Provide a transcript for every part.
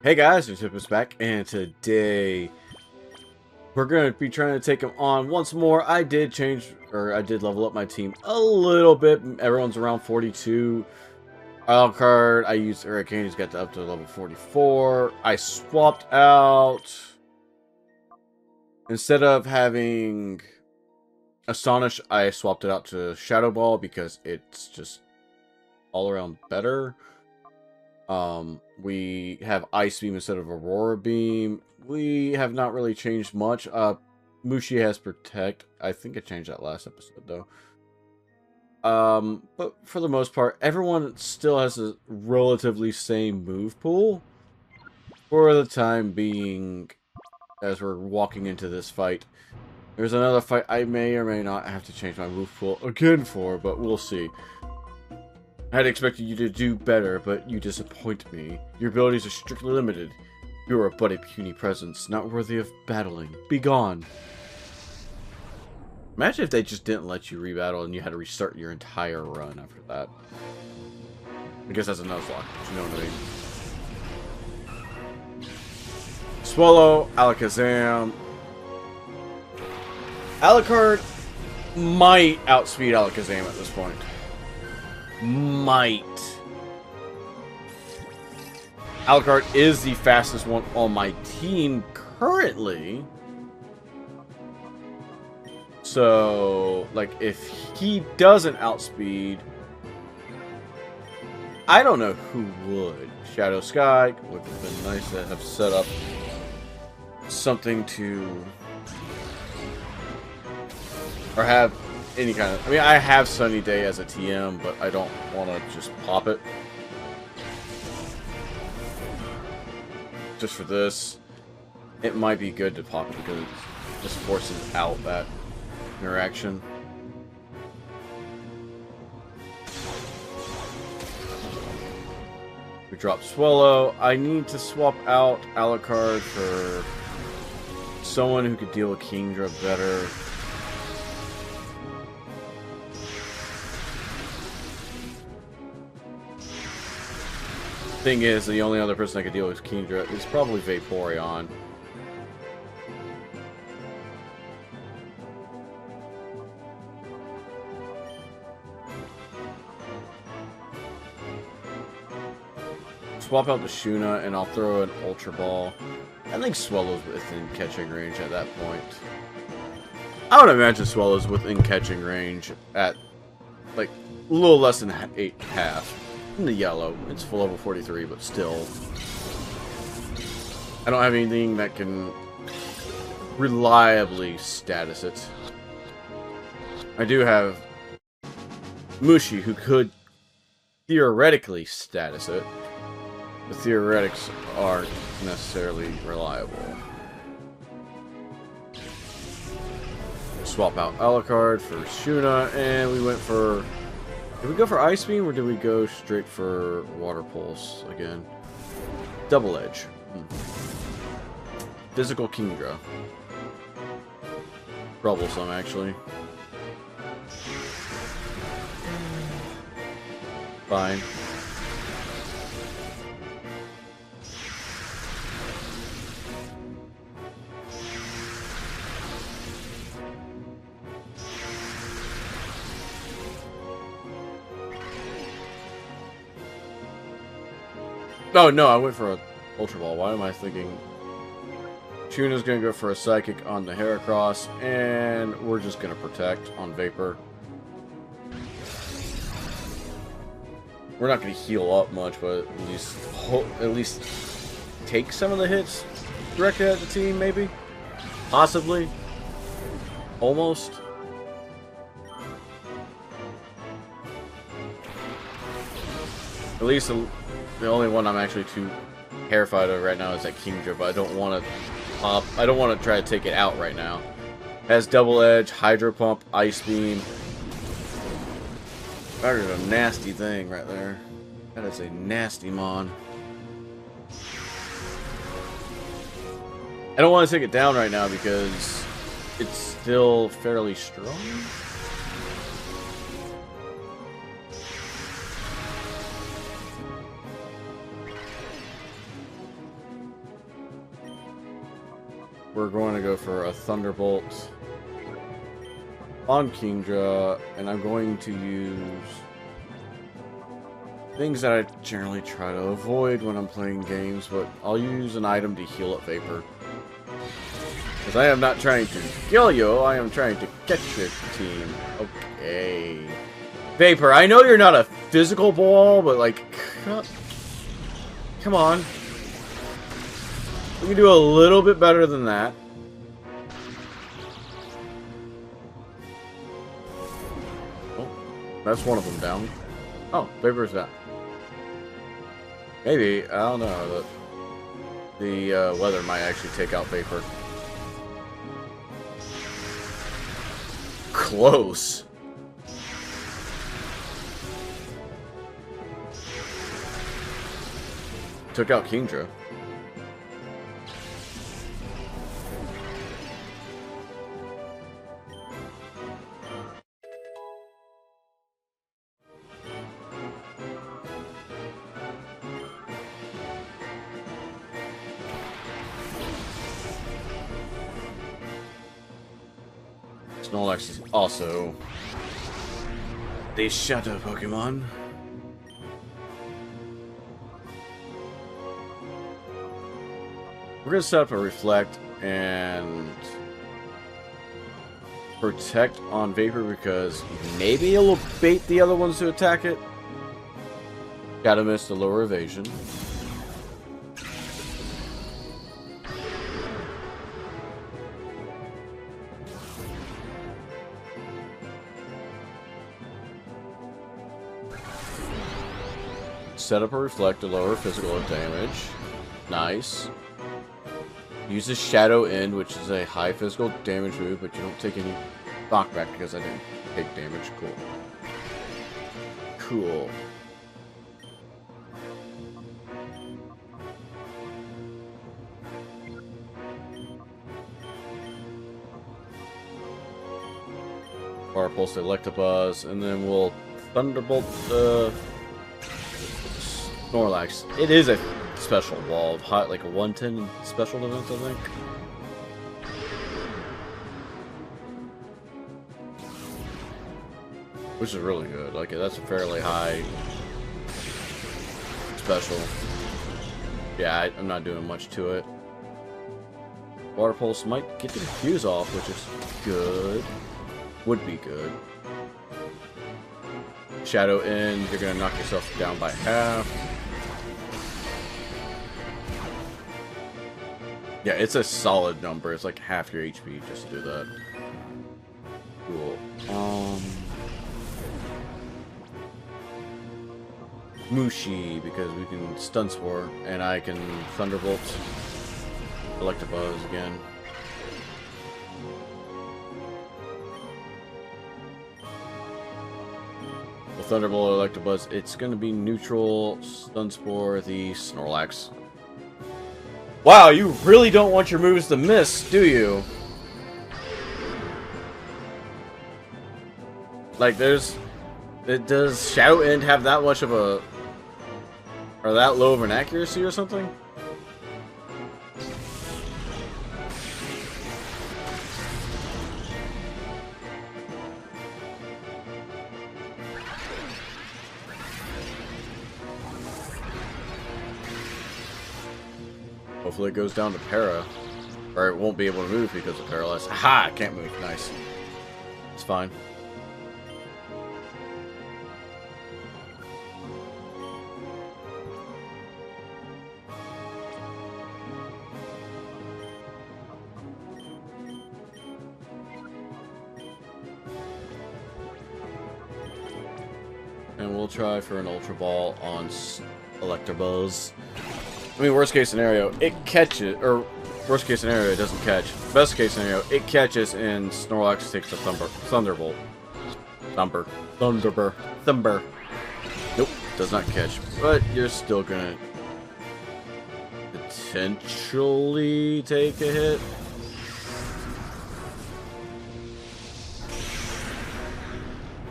Hey guys, it's Hippus back, and today we're going to be trying to take him on once more. I did level up my team a little bit. Everyone's around 42. Card, I used Hurricane's got up to level 44. I swapped out, instead of having Astonish, I swapped it out to Shadow Ball because it's just all around better. We have Ice Beam instead of Aurora Beam. We have not really changed much. Mushi has Protect. I think I changed that last episode, though. But for the most part, everyone still has a relatively same move pool. For the time being, as we're walking into this fight. There's another fight I may or may not have to change my move pool again for, but we'll see. I had expected you to do better, but you disappoint me. Your abilities are strictly limited. You are but a puny presence, not worthy of battling. Be gone. Imagine if they just didn't let you rebattle and you had to restart your entire run after that. I guess that's a Nuzlocke, but you know what I mean. Swallow, Alakazam. Alucard might outspeed Alakazam at this point. Might. Alucard is the fastest one on my team currently. So, like, if he doesn't outspeed, I don't know who would. Shadow Sky would have been nice to have set up something to, or have any kind of, I mean, I have Sunny Day as a TM, but I don't want to just pop it. Just for this, it might be good to pop it because it just forces out that interaction. We drop Swallow. I need to swap out Alucard for someone who could deal with Kingdra better. Thing is, the only other person I could deal with Kingdra is probably Vaporeon. Swap out the Shuna and I'll throw an Ultra Ball. I think Swallow's within catching range at that point. I would imagine Swallow's within catching range at like a little less than 8.5. In the yellow. It's full level 43, but still. I don't have anything that can reliably status it. I do have Mushi, who could theoretically status it. The theoretics aren't necessarily reliable. Swap out Alucard for Shuna, and we went for... Did we go for Ice Beam, or did we go straight for Water Pulse again? Double Edge. Physical Kingdra. Troublesome, actually. Fine. Oh, no, I went for a Ultra Ball. Why am I thinking... Chuna's going to go for a Psychic on the Heracross, and we're just going to Protect on Vapor. We're not going to heal up much, but at least take some of the hits directed at the team, maybe? Possibly? Almost? At least... The only one I'm actually too terrified of right now is that Kingdra, but I don't want to pop. I don't want to try to take it out right now. It has Double Edge, Hydro Pump, Ice Beam. That is a nasty thing right there. That is a nasty mon. I don't want to take it down right now because it's still fairly strong. we're going to go for a Thunderbolt on Kingdra, and I'm going to use things that I generally try to avoid when I'm playing games, but I'll use an item to heal up Vapor. Because I am not trying to kill you, I am trying to catch your team. Okay. Vapor, I know you're not a physical ball, but like, come on. We can do a little bit better than that. Oh, that's one of them down. Oh, Vapor's down. Maybe, I don't know. The weather might actually take out Vapor. Close. Took out Kingdra. Snorlax is also the Shadow Pokemon. We're going to set up a Reflect and Protect on Vapor because maybe it will bait the other ones to attack it. Gotta miss the lower evasion. Set up a Reflect to lower physical damage. Nice. Use a Shadow End, which is a high physical damage move, but you don't take any knockback because I didn't take damage. Cool. Cool. Fire Pulse Electabuzz, and then we'll Thunderbolt Snorlax. It is a special wall of hot, like a 110 special defense, I think. Which is really good. Like, that's a fairly high special. Yeah, I'm not doing much to it. Water Pulse might get the fuse off, which is good. Would be good. Shadow End, you're gonna knock yourself down by half. Yeah, it's a solid number. It's like half your HP just to do that. Cool. Mushi, because we can Stun Spore, and I can Thunderbolt Electabuzz again. The Thunderbolt Electabuzz, it's going to be neutral, Stun Spore the Snorlax. Wow, you really don't want your moves to miss, do you? Like, does Shadow End have that much of a... or that low of an accuracy or something? Hopefully it goes down to Para. Or it won't be able to move because of Paralyzed. Aha! I can't move. Nice. It's fine. And we'll try for an Ultra Ball on Electabuzz. I mean, worst case scenario, it catches, or worst case scenario, it doesn't catch. Best case scenario, it catches and Snorlax takes a Thunderbolt. Thumber. Nope, does not catch. But you're still gonna potentially take a hit.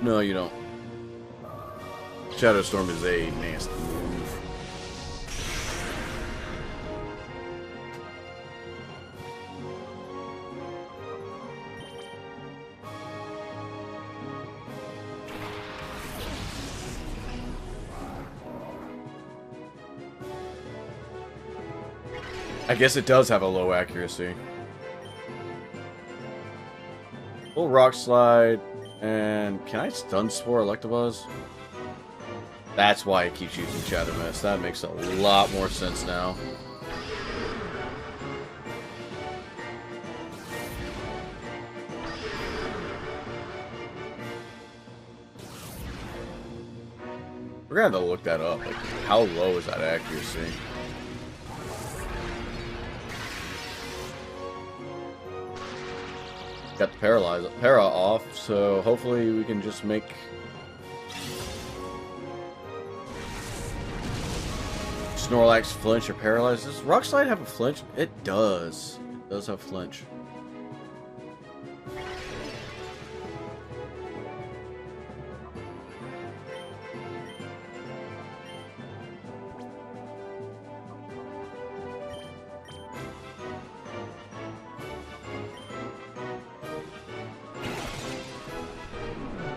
No, you don't. Shadow Storm is a nasty move. I guess it does have a low accuracy. Full Rock Slide. And can I Stun Spore Electabuzz? That's why it keeps using Shadow Mist. That makes a lot more sense now. We're gonna have to look that up. Like, how low is that accuracy? Got the para off, so hopefully we can just make Snorlax flinch or paralyze. Does Rock Slide have a flinch? It does. It does have flinch.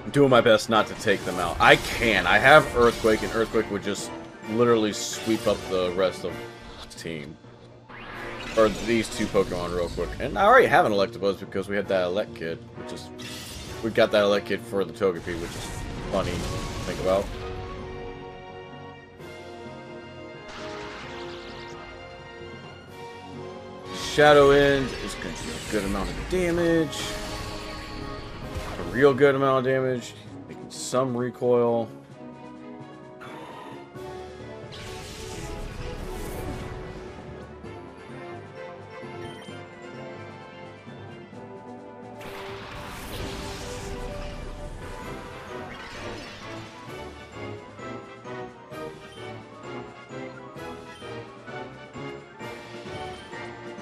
I'm doing my best not to take them out. I can. I have Earthquake, and Earthquake would just literally sweep up the rest of the team. Or these two Pokemon real quick. And I already have an Electabuzz because we had that Elect Kid, which is... We got that Elect Kid for the Togepi, which is funny to think about. Shadow End is going to do a good amount of damage. A real good amount of damage. Making some recoil.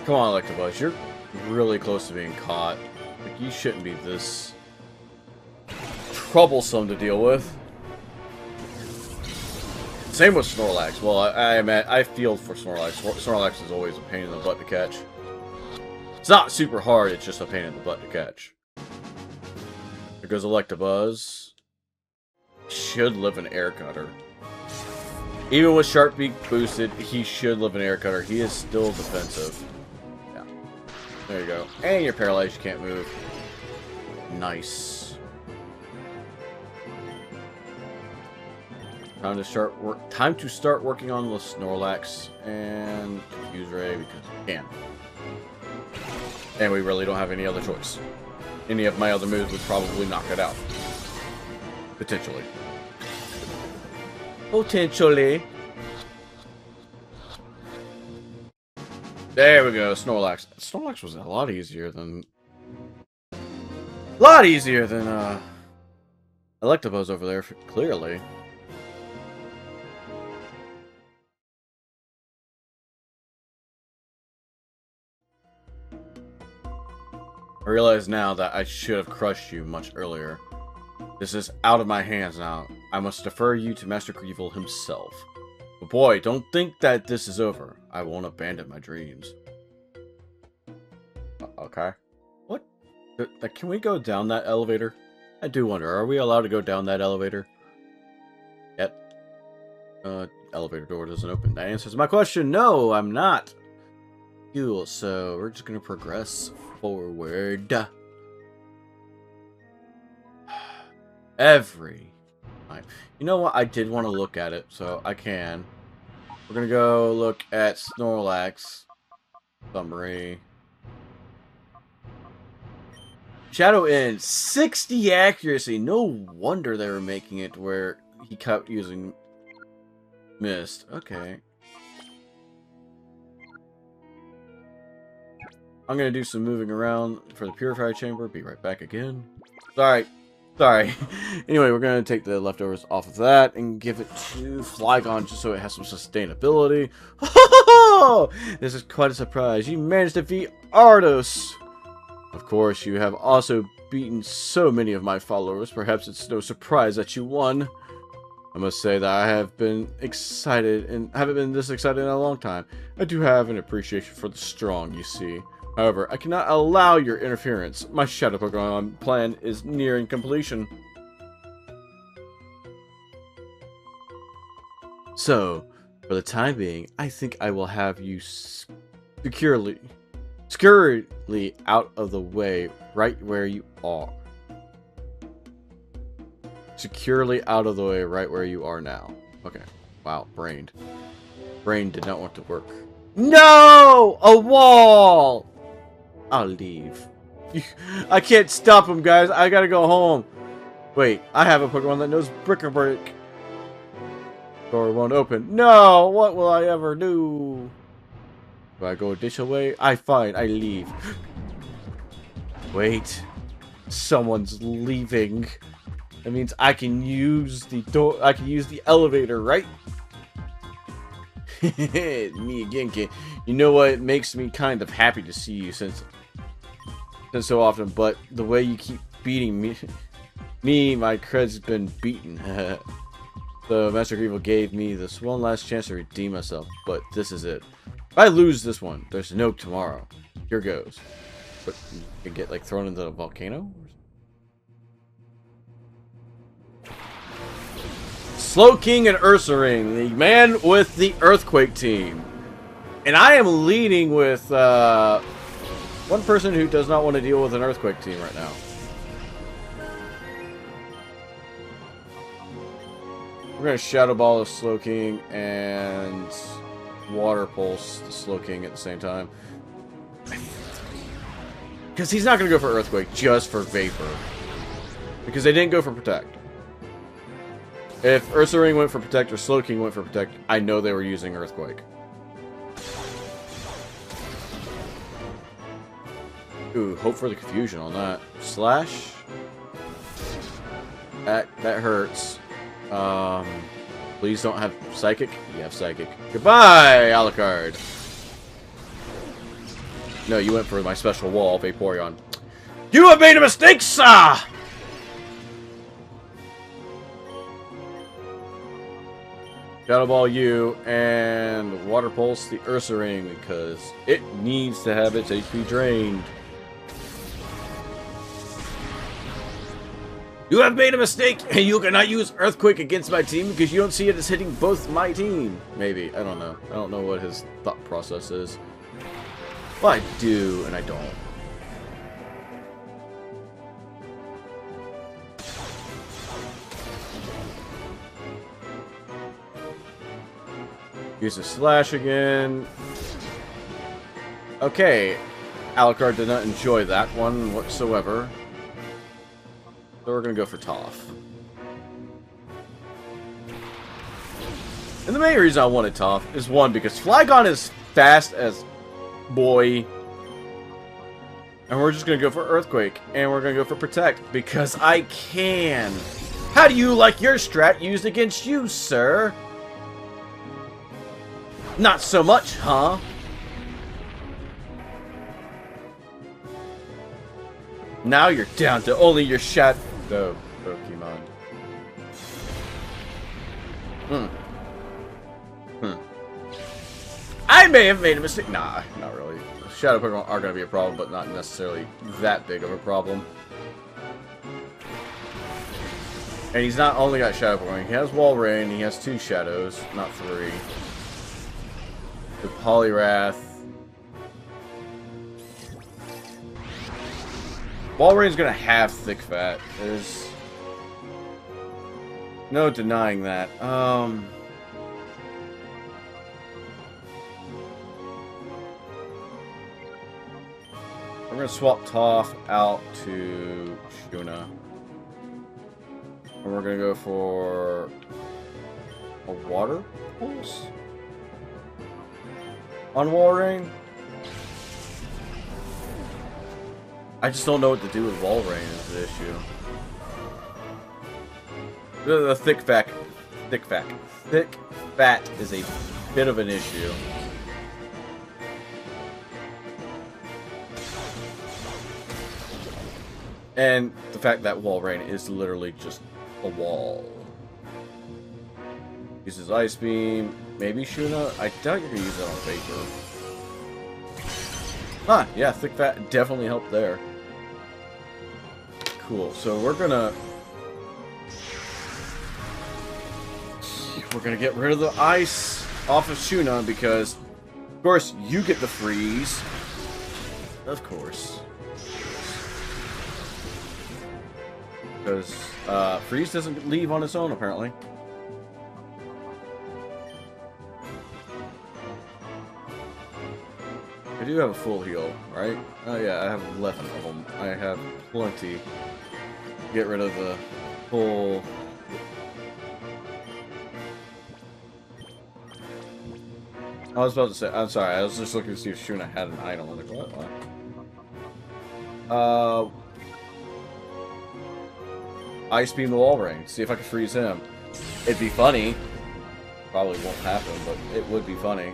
Come on, Electabuzz, you're really close to being caught. Like, you shouldn't be this troublesome to deal with. Same with Snorlax. Well, I feel for Snorlax. Snorlax is always a pain in the butt to catch. It's not super hard, it's just a pain in the butt to catch. There goes Electabuzz. Should live in Air Cutter. Even with Sharp Beak boosted, he should live in Air Cutter. He is still defensive. There you go. And you're paralyzed, you can't move. Nice. Time to start working on the Snorlax and Confuse Ray because we can. And we really don't have any other choice. Any of my other moves would probably knock it out. Potentially. Potentially. There we go, Snorlax. Snorlax was a lot easier than... Electabuzz over there, clearly. I realize now that I should have crushed you much earlier. This is out of my hands now. I must defer you to Master Greevil himself. But boy, don't think that this is over. I won't abandon my dreams. Okay. What? Can we go down that elevator? I do wonder, are we allowed to go down that elevator? Yep. Elevator door doesn't open. That answers my question. No, I'm not. Cool, so we're just gonna progress forward. Every time. You know what? I did want to look at it, so I can. We're gonna go look at Snorlax. Summary. Shadow End, 60 accuracy. No wonder they were making it where he kept using Mist. Okay. I'm gonna do some moving around for the Purifier Chamber. Be right back again. Sorry. Anyway, we're gonna take the leftovers off of that and give it to Flygon just so it has some sustainability. This is quite a surprise. You managed to defeat Ardos. Of course, you have also beaten so many of my followers. Perhaps it's no surprise that you won. I must say that I have been excited and haven't been this excited in a long time. I do have an appreciation for the strong, you see. However, I cannot allow your interference. My Shadow Pokemon plan is nearing completion. So, for the time being, I think I will have you Securely. Securely out of the way, right where you are. Securely out of the way, right where you are now. Okay. Wow, brain. Brain did not want to work. No! A wall! I'll leave. I can't stop him, guys. I gotta go home. Wait, I have a Pokemon that knows Brick or Break. Door won't open. No! What will I ever do? Do I go dish away? Fine, I leave. Wait. Someone's leaving. That means I can use the door. I can use the elevator, right? Me again, kid. You know what? It makes me kind of happy to see you since so often, but the way you keep beating me, my cred's been beaten. So Master Greevil gave me this one last chance to redeem myself, but this is it. If I lose this one, there's no tomorrow. Here goes. But you can get like thrown into the volcano? Slowking and Ursaring, the man with the Earthquake team. And I am leading with one person who does not want to deal with an Earthquake team right now. We're going to Shadow Ball the Slowking and Water Pulse the Slowking at the same time. Because he's not going to go for Earthquake just for Vapor. Because they didn't go for Protect. If Ursaring went for Protect or Slowking went for Protect, I know they were using Earthquake. Ooh, hope for the confusion on that. Slash. That hurts. Please don't have Psychic. You have Psychic. Goodbye, Alucard. No, you went for my special wall, Vaporeon. You have made a mistake, sir! Shadow Ball you and Water Pulse the Ursaring because it needs to have its HP drained. You have made a mistake and you cannot use Earthquake against my team because you don't see it as hitting both my team. Maybe. I don't know. I don't know what his thought process is. Well, I do and I don't. Use a Slash again. Okay. Alucard did not enjoy that one whatsoever. So we're going to go for Toph. And the main reason I wanted Toph is one, because Flygon is fast as boy. And we're just going to go for Earthquake. And we're going to go for Protect, because I can. How do you like your strat used against you, sir? Not so much, huh? Now you're down to only your shadow Pokemon. I may have made a mistake. Nah, not really. Shadow Pokemon are going to be a problem, but not necessarily that big of a problem. And he's not only got Shadow Pokemon, he has Walrein, he has 2 Shadows, not 3. The Poliwrath. Walrein's gonna have thick fat. There's no denying that. I'm gonna swap Toph out to Shuna. And we're gonna go for a Water Pulse on Walrein. I just don't know what to do with Walrein is the issue. The thick fat is a bit of an issue. And the fact that Walrein is literally just a wall. Uses Ice Beam, maybe Shuna. I doubt you're gonna use that on Vapor. Ah, yeah, thick fat definitely helped there. Cool. So we're gonna get rid of the ice off of Shuna because, of course, you get the freeze. Of course. Because freeze doesn't leave on its own, apparently. I do have a full heal, right? Oh yeah, I have 11 of them. I have plenty. Get rid of the full... I was about to say, I'm sorry, I was just looking to see if Shuna had an item. I was like, what? Ice Beam the Wall Ring. See if I can freeze him. It'd be funny. Probably won't happen, but it would be funny.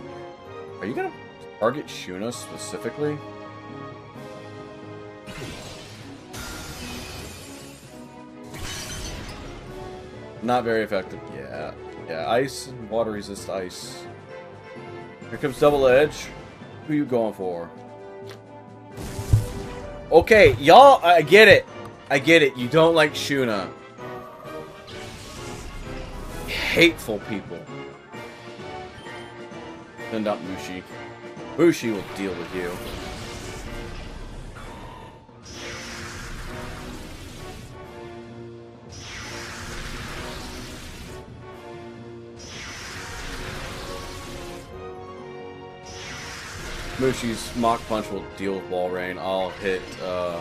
Are you gonna target Shuna specifically? Not very effective. Yeah. Yeah, ice and water resist ice. Here comes Double Edge. Who are you going for? Okay, y'all, I get it. I get it. You don't like Shuna. Hateful people. Send out Mushi. Mushi will deal with you. Mushi's Mach Punch will deal with Wall Rain. I'll hit, I'm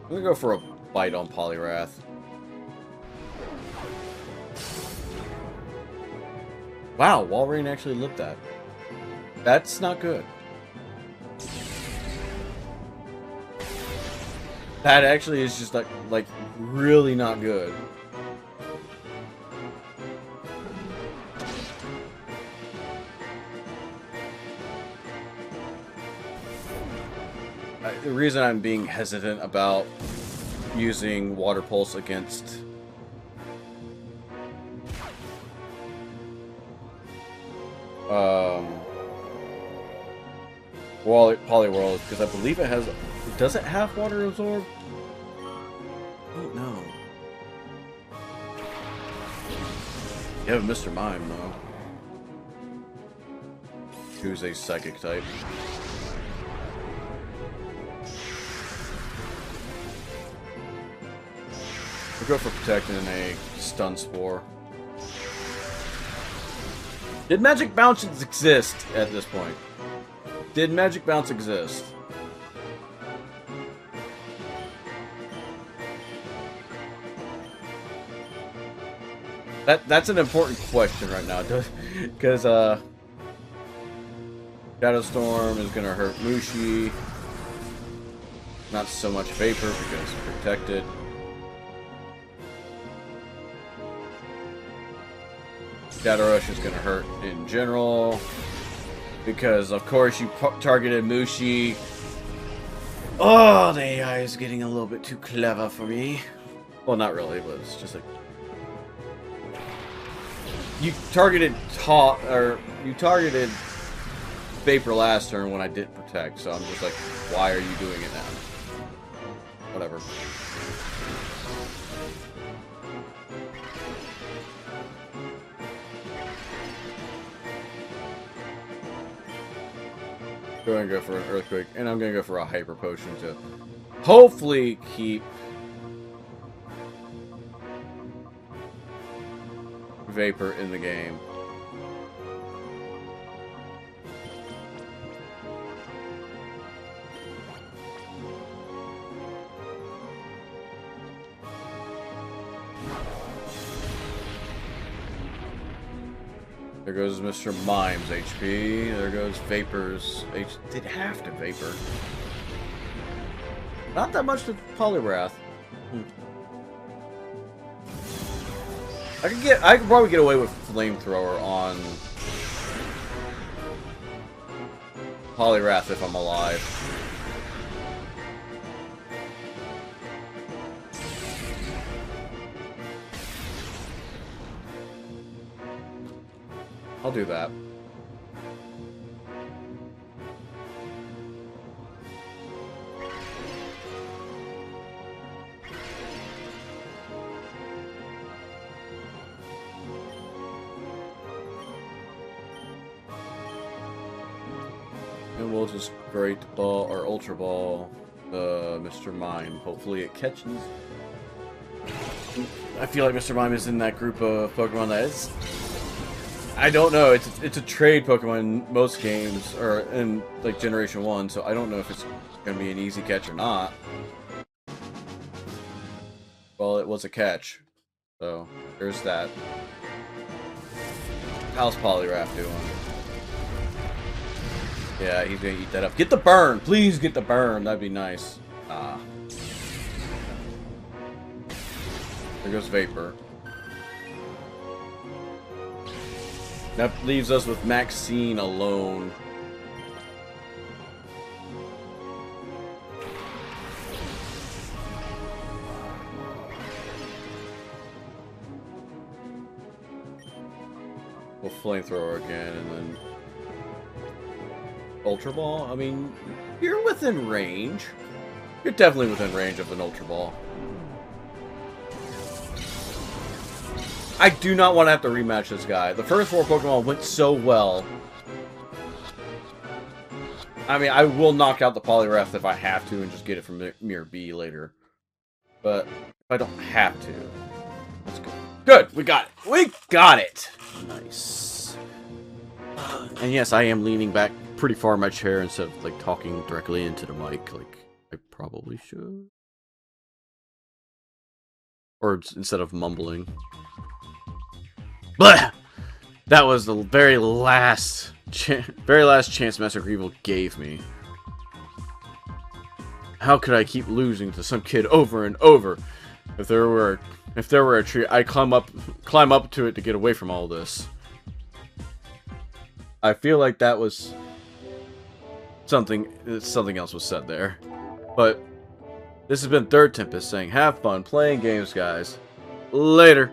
gonna go for a bite on Poliwrath. Wow, Wall Rain actually lived that. That's not good. That actually is just like really not good. The reason I'm being hesitant about using Water Pulse against Poliwhirl is because I believe it has. Does it have Water Absorb? I don't know. You have Mr. Mime though. Who's a Psychic type. We'll go for protecting a Stun Spore. Did Magic Bounce exist at this point? Did Magic Bounce exist? That's an important question right now, because Shadow Storm is gonna hurt Mushi. Not so much Vapor because it's protected. Shadow Rush is going to hurt in general, because of course you targeted Mushi. Oh, the AI is getting a little bit too clever for me. Well, not really, but it's just like... You targeted Vapor last turn when I didn't protect, so I'm just like, why are you doing it now? Whatever. Going to go for an Earthquake, and I'm going to go for a Hyper Potion to hopefully keep Vapor in the game. There goes Mr. Mime's HP. There goes Vapor's HP. Did have to Vapor. Not that much to Poliwrath. I could probably get away with Flamethrower on Poliwrath if I'm alive. I'll do that. we'll just Great Ball or Ultra Ball Mr. Mime. Hopefully it catches. I feel like Mr. Mime is in that group of Pokemon that is... I don't know. It's a trade Pokemon in most games, or in like Generation 1, so I don't know if it's going to be an easy catch or not. Well, it was a catch. So, there's that. How's Poliwrath doing? Yeah, he's gonna eat that up. Get the burn! Please get the burn! That'd be nice. Ah. There goes Vapor. That leaves us with Maxine alone. We'll Flamethrower again, and then... Ultra Ball? I mean, you're within range. You're definitely within range of an Ultra Ball. I do not want to have to rematch this guy. The first 4 Pokemon went so well. I mean, I will knock out the Poliwrath if I have to and just get it from Mirror B later. But if I don't have to, that's good. Good! We got it! We got it! Nice. And yes, I am leaning back pretty far in my chair instead of like talking directly into the mic like I probably should. Or instead of mumbling. Blah! That was the very last chance Master Greevil gave me. How could I keep losing to some kid over and over? If there were a tree, I'd climb up to it to get away from all this. I feel like that was something else was said there. But this has been Third Tempest saying, have fun playing games, guys. Later.